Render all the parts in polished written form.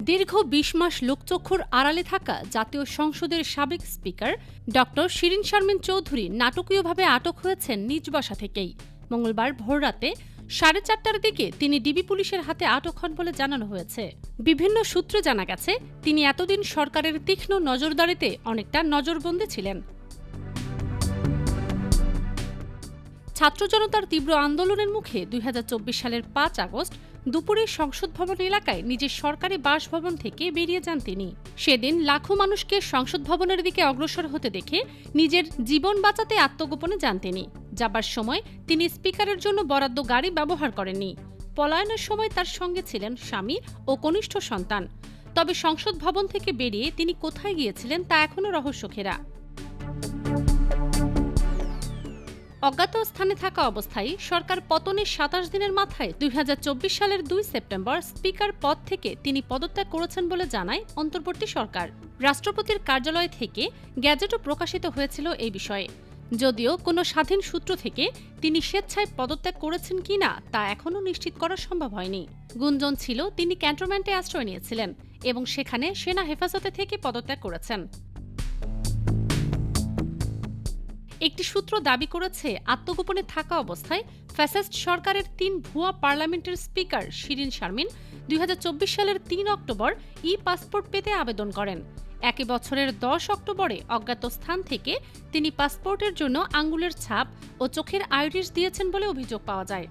দীর্ঘ ২০ মাস লোকচক্ষুর আড়ালে থাকা জাতীয় সংসদের সাবেক স্পিকার ডক্টর শিরীন শারমিন চৌধুরী নাটকীয়ভাবে আটক হয়েছেন নিজ বাসা থেকেই। মঙ্গলবার ভোররাতে 4:30টার দিকে তিনি ডিবি পুলিশের হাতে আটক হন বলে জানানো হয়েছে। বিভিন্ন সূত্রে জানা গেছে, তিনি এতদিন সরকারের তীক্ষ্ণ নজরদারিতে অনেকটা নজরবন্দী ছিলেন। ছাত্র জনতার তীব্র আন্দোলনের মুখে ২০২৪ সালের ৫ আগস্ট দুপুরে সংসদ ভবন এলাকায় নিজের সরকারি বাসভবন থেকে বেরিয়ে যান তিনি। সেদিন লাখো মানুষকে সংসদ ভবনের দিকে অগ্রসর হতে দেখে নিজের জীবন বাঁচাতে আত্মগোপনে যান তিনি। যাবার সময় তিনি স্পিকারের জন্য বরাদ্দ গাড়ি ব্যবহার করেননি। পলায়নের সময় তার সঙ্গে ছিলেন স্বামী ও কনিষ্ঠ সন্তান। তবে সংসদ ভবন থেকে বেরিয়ে তিনি কোথায় গিয়েছিলেন তা এখনও রহস্যঘেরা। অজ্ঞাত স্থানে থাকা অবস্থায় সরকার পতনের ২৭ দিনের মাথায় ২০২৪ সালের ২ সেপ্টেম্বর স্পিকার পদ থেকে তিনি পদত্যাগ করেছেন বলে জানায় অন্তর্বর্তী সরকার। রাষ্ট্রপতির কার্যালয় থেকে গ্যাজেটও প্রকাশিত হয়েছিল এই বিষয়ে। যদিও কোনো স্বাধীন সূত্র থেকে তিনি স্বেচ্ছায় পদত্যাগ করেছেন কিনা তা এখনও নিশ্চিত করা সম্ভব হয়নি। গুঞ্জন ছিল তিনি ক্যান্টনমেন্টে আশ্রয় নিয়েছিলেন এবং সেখানে সেনা হেফাজতে থেকে পদত্যাগ করেছেন। একটি সূত্র দাবি করেছে, আত্মগোপনে থাকা অবস্থায় ফ্যাসিস্ট সরকারের ৩ ভুয়া পার্লামেন্টের স্পিকার শিরীন শারমিন ২০২৪ সালের ৩ অক্টোবর পাসপোর্ট পেতে আবেদন করেন। একই বছরের ১০ অক্টোবরে অজ্ঞাত স্থান থেকে তিনি পাসপোর্টের জন্য আঙ্গুলের ছাপ ও চোখের আইরিস দিয়েছেন বলে অভিযোগ পাওয়া যায়।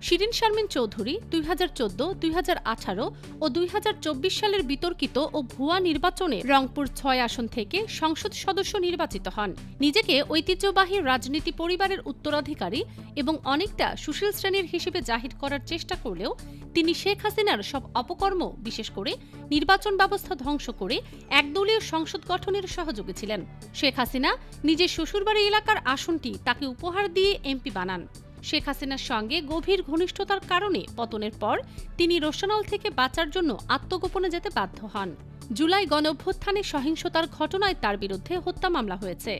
শিরীন শারমিন চৌধুরী ২০১৪, ২০১৮ ও ২০২৪ সালের বিতর্কিত ও ভুয়া নির্বাচনে রংপুর ৬ আসন থেকে সংসদ সদস্য নির্বাচিত হন। নিজেকে ঐতিহ্যবাহী রাজনীতি পরিবারের উত্তরাধিকারী এবং অনেকটা সুশীল শ্রেণীর হিসেবে জাহির করার চেষ্টা করলেও তিনি শেখ হাসিনার সব অপকর্ম, বিশেষ করে নির্বাচন ব্যবস্থা ধ্বংস করে একদলীয় সংসদ গঠনের সহযোগী ছিলেন। শেখ হাসিনা নিজের শ্বশুরবাড়ি এলাকার আসনটি তাকে উপহার দিয়ে এমপি বানান। শেখ হাসিনার সঙ্গে গভীর ঘনিষ্ঠতার কারণে পতনের পর তিনি রোশনাল থেকে বাঁচার জন্য আত্মগোপনে যেতে বাধ্য হন। জুলাই গণঅভ্যুত্থানে সহিংসতার ঘটনায় তার বিরুদ্ধে হত্যা মামলা হয়েছে।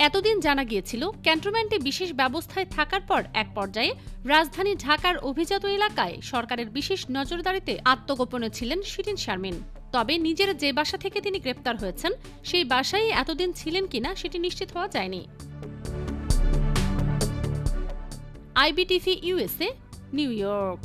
এতদিন জানা গিয়েছিল, ক্যান্টনমেন্টে বিশেষ ব্যবস্থায় থাকার পর এক পর্যায়ে রাজধানী ঢাকার অভিজাত এলাকায় সরকারের বিশেষ নজরদারিতে আত্মগোপনে ছিলেন শিরীন শারমিন। তবে নিজের যে বাসা থেকে তিনি গ্রেপ্তার হয়েছেন সেই বাসায় এতদিন ছিলেন কিনা সেটি নিশ্চিত হওয়া যায়নি। IBTV USA, new York.